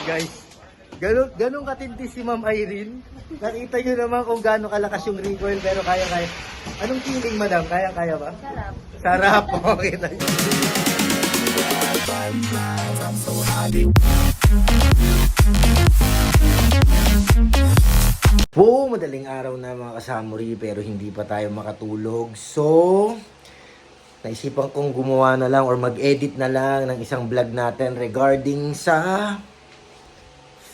Guys, ganun katindi si Ma'am Irene. Nakita nyo naman kung gaano kalakas yung recoil pero kaya-kaya. Anong feeling, madam? Kaya-kaya ba? Sarap. Sarap. Okay tayo. Madaling araw na mga kasamuri pero hindi pa tayo makatulog. So, naisipan kong gumawa na lang or mag-edit na lang ng isang vlog natin regarding sa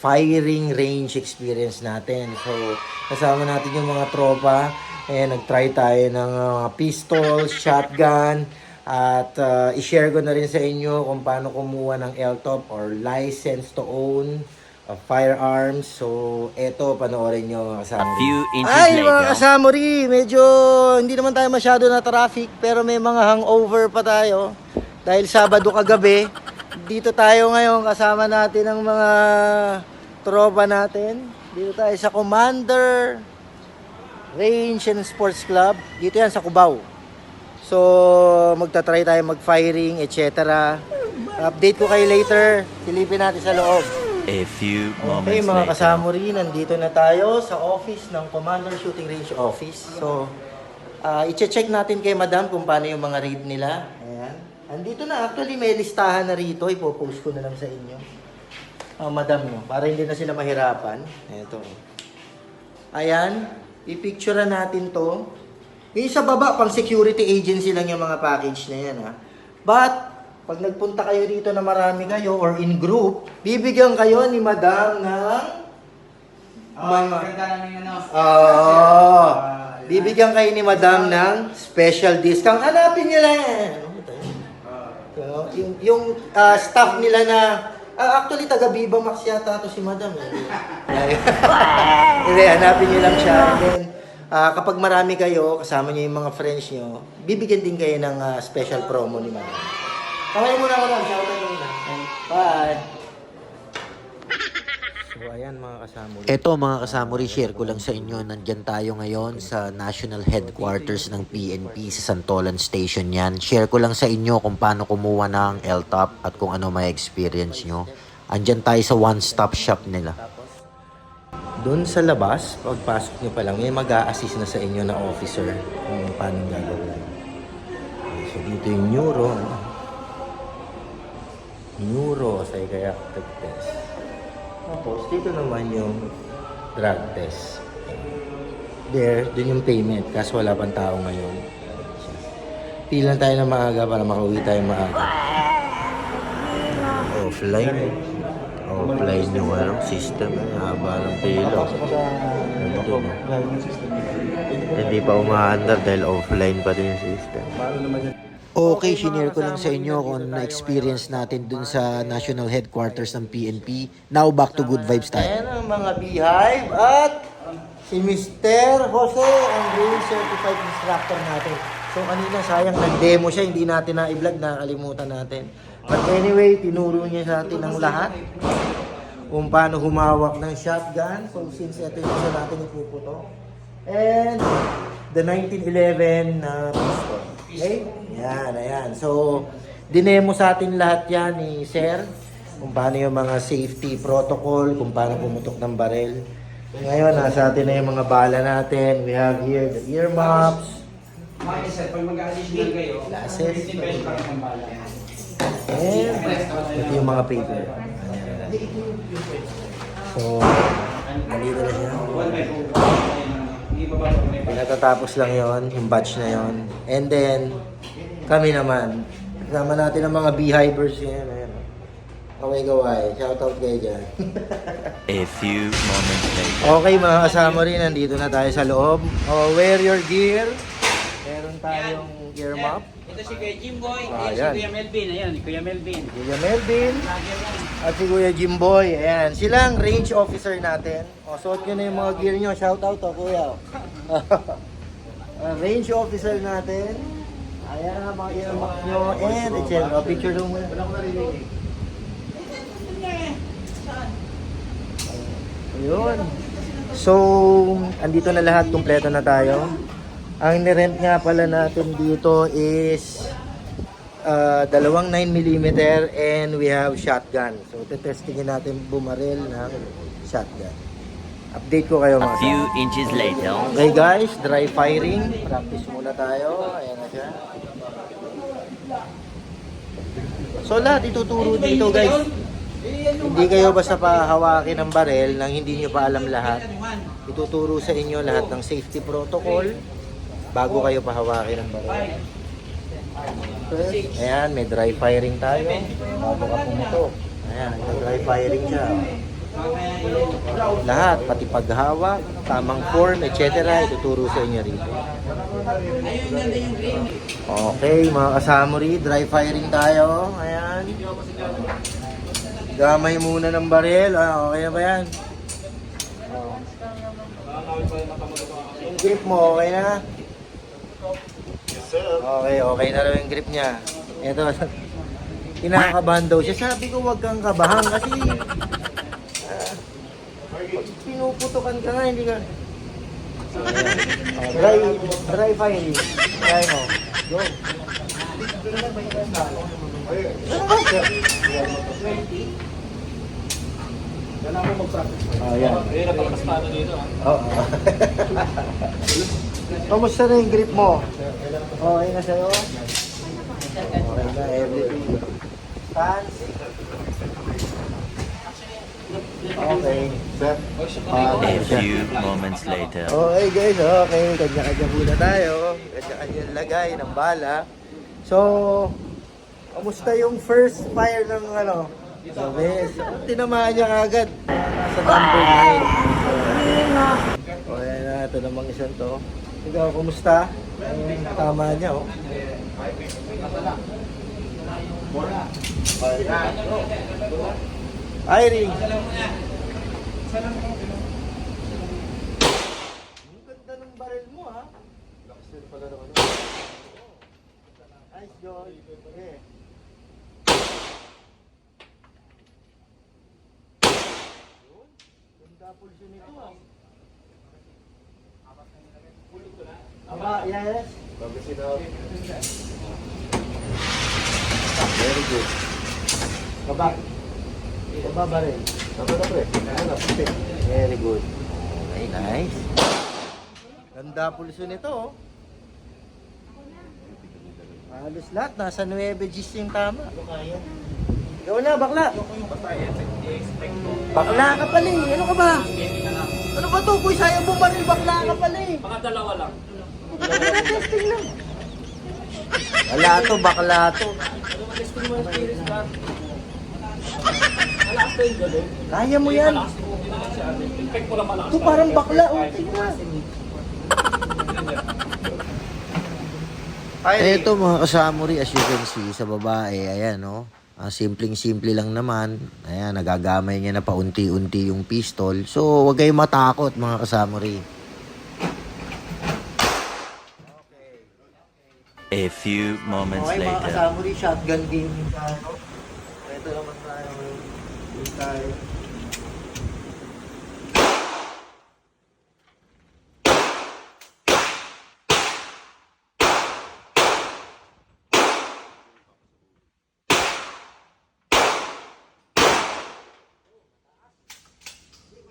firing range experience natin. So, kasama natin yung mga tropa. Nag-try tayo ng pistol, shotgun, at i-share ko na rin sa inyo kung paano kumuha ng LTOP or license to own firearms. So, eto, panoorin nyo mga kasamuri. A few inches Ay, later. mga kasamuri, medyo hindi naman tayo masyado na traffic, pero may mga hangover pa tayo. Dahil Sabado kagabi, dito tayo ngayon kasama natin ang mga tropa natin. Dito tayo sa Commander Range and Sports Club. Dito yan sa Cubao. So, magta-try tayo mag-firing, etc. Update ko kayo later. Silipin natin sa loob. A few Okay, moments mga later. kasamuri, nandito na tayo sa office ng Commander Shooting Range Office. So, i-check natin kay Madam kung paano yung mga raid nila. Ayan. Andito na, actually may listahan na rito. Ipopost ko na lang sa inyo. Madam nyo, para hindi na sila mahirapan. Ito. Ayan, ipicturean natin to. Yung sa baba, pang security agency lang yung mga package na yan. Ha? But, pag nagpunta kayo dito na marami kayo or in group, bibigyan kayo ni Madam ng bibigyan kayo ni Madam ng special discount. Hanapin nyo lang yan. Yung staff nila na actually taga Viva Max yata to si Madam. Hindi, hanapin nyo lang siya. And then, kapag marami kayo, kasama nyo yung mga friends nyo, bibigyan din kayo ng special promo ni Madam. Kamay muna ko lang, shoutout muna. Bye! So ayan mga kasamuri. Ito mga kasamuri, share ko lang sa inyo. Nandyan tayo ngayon sa National Headquarters ng PNP sa Santolan Station yan. Share ko lang sa inyo kung paano kumuha ng LTOP at kung ano may experience nyo. Andyan tayo sa one-stop shop nila. Doon sa labas, pagpasok nyo pa lang, may mag-a-assist na sa inyo na officer kung paano gagawin. So dito yung neuro psychiatric test. Tapos dito naman yung drug test. There, dun yung payment kasi wala pang tao ngayon. Pila tayo na maaga para makauwi tayo maaga. Offline yung system. Haba ng pila. Hindi pa umaandar dahil offline pa din yung system. Okay, shinare ko lang sa inyo kung na-experience natin dun sa National Headquarters ng PNP. Now, back to good vibes tayo. Ayan ang mga beehive at si Mr. Jose, ang Green Certified Instructor natin. So, kanina sayang nag-demo siya, hindi natin na-i-vlog, nakalimutan natin. But anyway, tinuro niya sa atin ang lahat kung paano humawak ng shotgun. So, since ito yung isa natin ipuputo. And the 1911 pistol. Okay? Yan, ayan. So, dinemo sa atin lahat yan ni Sir. Kung paano yung mga safety protocol, kung paano pumutok ng baril. Ngayon, nasa atin na yung mga bala natin. We have here the ear mops. Pag mag-additional kayo, Glasses. 15 pesos pa rin ang bala. And ito yung mga paper. So, nandito na siya. Pinatatapos lang yon, yung batch na yon. And then, kami naman, kasama natin ang mga beehivers yan. Ayan. Kaway-kaway. Shoutout kayo dyan. A few moments later. Okay mga kasama rin, nandito na tayo sa loob. Wear your gear. Meron tayong gear map. Ito si Kuya Jimboy, Ayan. si Kuya Melvin. Ayan, Kuya Melvin. Kuya Melvin at si Kuya Jimboy. Ayan, silang range officer natin. Suot nyo na yung mga gear nyo. Shoutout to, Kuya. Range officer natin. Ayan ang mga gear map nyo. And, picture lang muna. Ayun. So, andito na lahat. Kumpleto na tayo. Ang nirent nga pala natin dito is dalawang 9mm and we have shotgun. So, tetestingin natin bumaril ng shotgun. Update ko kayo A mga few kasama. inches later. Okay guys, dry firing. Practice muna tayo. Ayan na siya. So lahat ituturo dito guys. Hindi kayo basta pahawakin ng barel nang hindi nyo pa alam lahat. Ituturo sa inyo lahat ng safety protocol bago kayo pahawakin ng barel. Ayan, may dry firing tayo. Bago ka pumutok. Ayan, may dry firing siya. Lahat, pati paghawak, tamang form, etc. Ituturo sa inyo rito. Okay, mga kasamuri, dry firing tayo. Ayan. Gamay muna ng baril. Okay na ba yan? Yung grip mo, okay na? Okay na rin yung grip niya. Ito, kinakabahan daw siya. Sabi ko, wag kang kabahan kasi pag pinuputukan ka nga, hindi ka... Dry firing. Try mo. Go. Yan. Kamusta na yung grip mo? Okay na sa'yo? Okay na, everything. Stance. Okay. A few moments later. Okay guys, okay. Kanya-kanya muna tayo. Kanya-kanya lagay ng bala. So, kamusta yung first fire ng ano? Sabi, tinamaan niya agad sa number 9. O yan na, ito namang isang to. Ikaw, kumusta? Ang tama niya, oh. Firing! Ang ganda ng baril mo, ha? Nice, Joy. Okay. Ganda pulso nito, ha? Aba, yes. Very good. Baba. Baba ba rin? Very good. Okay, nice. Ganda pulso nito, oh. Halos lahat, nasa 9 Gs yung tama. Ikaw na, bakla. Bakla ka pala eh. Ano ka ba? Ano ba to? Kuy, sayang bumaril, bakla ka pala eh. Mga dalawa lang. Testing lang. Wala to, bakla to. Kaya mo yan. Ito parang bakla. Oh, tingnan. Ito mga kasamuri, as you can see, sa babae, ayan, no? Simpleng-simple lang naman. Ayan, nagagamay niya na paunti-unti yung pistol. So, huwag kayong matakot, mga kasamuri. A few moments Okay, mga later. kasamuri, shotgun gaming tayo. Ito naman tayo. Game tayo.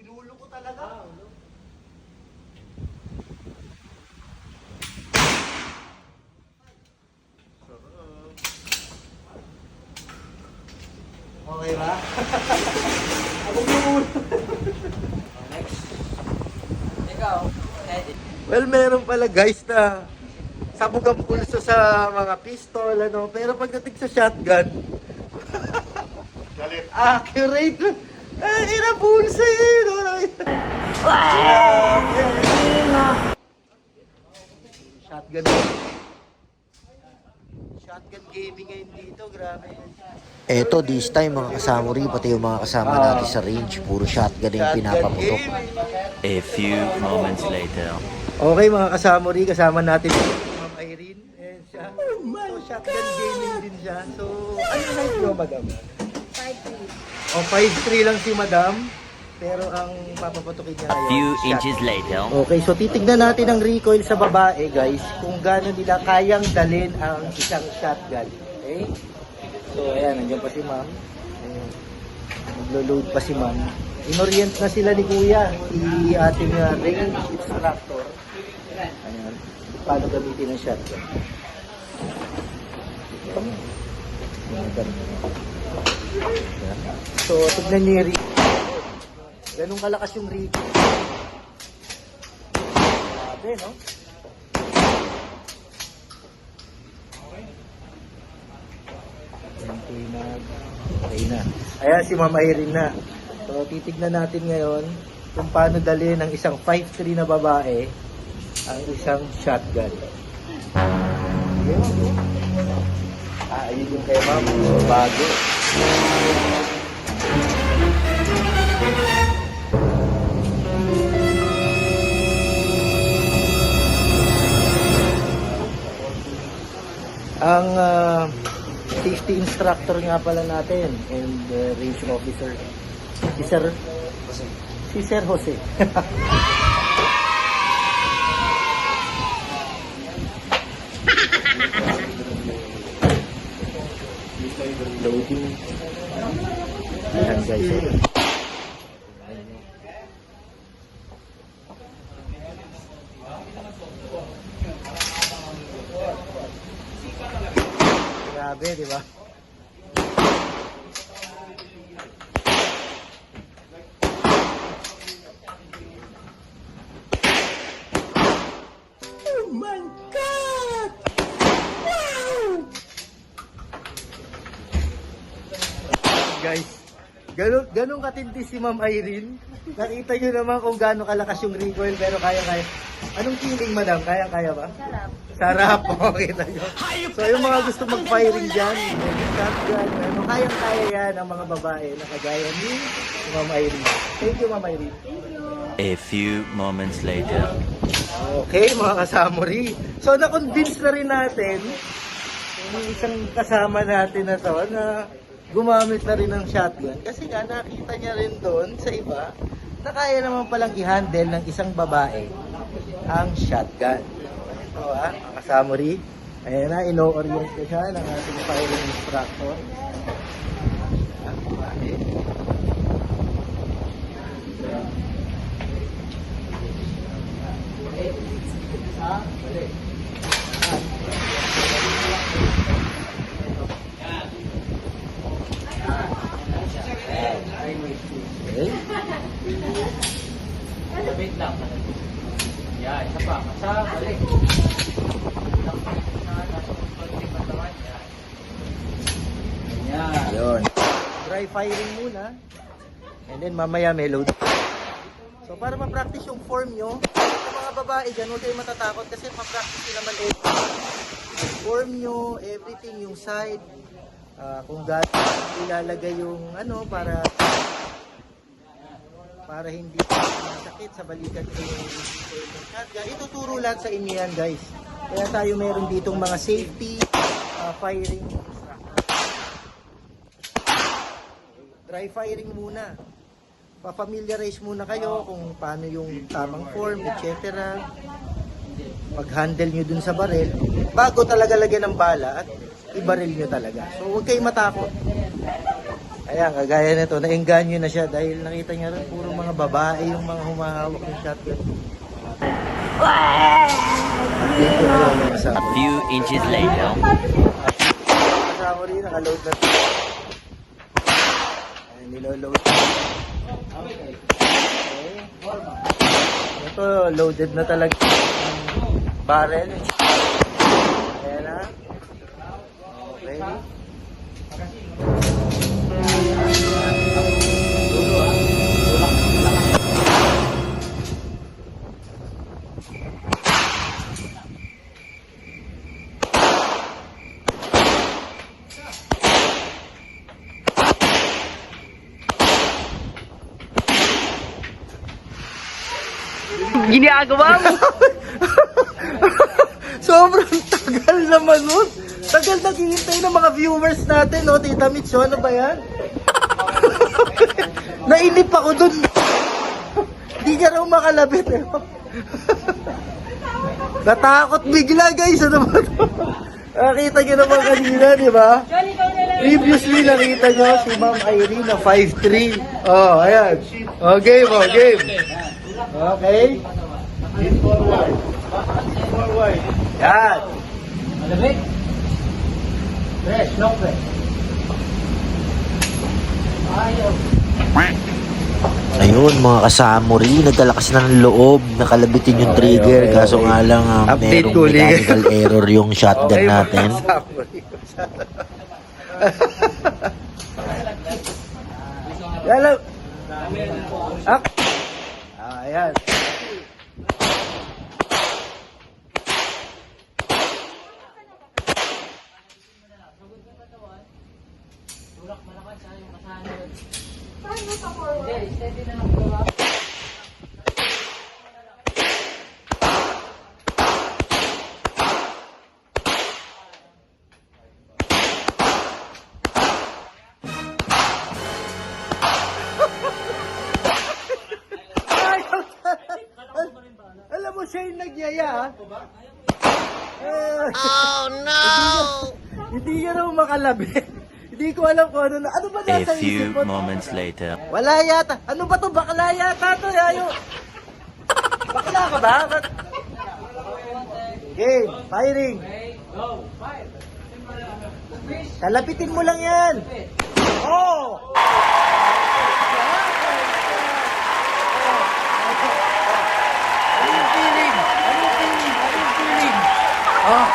Inulo ko talaga. Okay ba? Ako yung next. Ikaw, edit. Well, meron pala guys na sabog ang pulso sa mga pistol, ano. Pero pagdating sa shotgun, accurate. Ina pulso yun. Shotgun. Shotgun gaming ngayon dito, grabe. Eto, this time mga kasamuri, pati yung mga kasama natin sa range, puro shotgun yung pinapaputok. A few moments later. Okay mga kasamuri, kasama natin si Ma'am Irene. And siya, so shotgun gaming din siya. So, ano yung height mo, madam? 5'3". O, 5'3 lang si madam. Pero ang papapatukin niya A few ngayon, inches shotgun. later. Okay, so titignan natin ang recoil sa babae, guys, kung gaano nila kayang dalhin ang isang shotgun. Okay? So, ayan, nandiyan pa si ma'am. Ayan. Naglo-load pa si ma'am. Inorient na sila ni Kuya, si ating range instructor. Ayan. Paano gamitin ang shotgun. So, tignan niyo yung Ricky. Ganun kalakas yung Ricky. Grabe, no? Okay na. Ayan, si Ma'am Irene na. So, titignan natin ngayon kung paano dali ng isang 5'3" na babae ang isang shotgun. Ayun yung kay Ma'am. Bago. Ang safety instructor nga pala natin and range officer si Sir Jose. Loading. Ayan guys. Grabe, di ba? Oh my God! Wow! Guys, ganun katindi si Ma'am Irene. Nakita nyo naman kung gaano kalakas yung recoil pero kaya-kaya. Anong feeling, madam? Kaya-kaya ba? Sarap. O, kita nyo. So, yung mga gusto mag-firing dyan, shotgun, kayang-kaya yan ang mga babae na kagaya ni Ma'am Irene. Thank you, Ma'am Irene. A few moments later. Okay, mga kasamuri. So, na-convince na rin natin yung isang kasama natin na to na gumamit na rin ng shotgun. Kasi nga, nakita niya rin doon sa iba na kaya naman palang i-handle ng isang babae ang shotgun. So, mga kasamuri, ayan na, ino-orient ko siya ng ating firing instructor. Okay. Wait lang. Yan, isa pa. Balik. Yan. Yun. Dry firing muna. And then mamaya may load. So para ma-practice yung form nyo, sa mga babae dyan, huwag kayo matatakot kasi ma-practice nyo naman form nyo, everything, yung side, kung gaano ilalagay yung ano para hindi masakit sa balikat yung shotgun. Ituturo lahat sa inyo yan, guys. Kaya tayo meron ditong mga safety firing instructor. Dry firing muna. Pa-familiarize muna kayo kung paano yung tamang form, etc. Pag-handle nyo dun sa baril, bago talaga lagyan ng bala at i-baril nyo talaga. So huwag kayong matakot. Ayan, kagaya nito, naengganyo na siya dahil nakita niya rin puro mga babae yung mga humahawak ng shotgun. A few inches later. Kasama rin, nakaload na ito. Ayan, niloload. Okay. Ito, loaded na talaga yung barrel. Ayan na. Okay. Ginagawa mo? Sobrang tagal naman nun. Tagal naghihintay ng mga viewers natin, no? Tita Mitch, ano ba yan? Nainip ako dun. Di ka raw makalabit, eh. Natakot bigla, guys. Ano ba ito? Nakita nyo naman kanina, di ba? Previously, nakita nyo si Ma'am Irene na 5'3". Oh, ayan. Oh, game, oh, game. Okay. Lean forward. Lean forward. Yan. Malamig. Press, long press. Ayaw. Ayun, mga kasamuri, nagkalakas na ng loob, nakalabitin yung trigger, kaso nga lang Update merong ko ulit. mechanical error yung shotgun natin. Alam. Ayan. Hindi, steady na lang bro. Alam mo siya yung nagyaya, ha? Oh no! Hindi ka naman makalabit. Hindi ko alam kung ano na. Ano ba A nasa few isip mo? moments later. Wala yata. Ano ba to? Bakla yata to, yayo. Bakla ka ba? Game. Firing. Go, fire. Kalapitin mo lang yan. Oh! Ano yung feeling? Ano yung feeling? Ano yung feeling? Oh.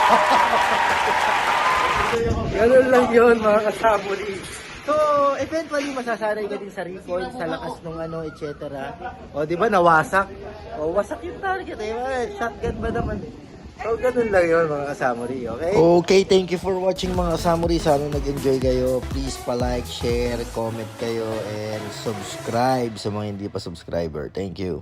Ganun lang yun, mga kasabuli. So, eventually, masasanay ka din sa recoil, sa lakas ng ano, etc. O, di ba, nawasak? O, wasak yung target, eh. Shotgun ba naman? So, ganun lang yun, mga kasamuri, okay? Okay, thank you for watching mga kasamuri. Sana nag-enjoy kayo. Please pa-like, share, comment kayo, and subscribe sa mga hindi pa subscriber. Thank you.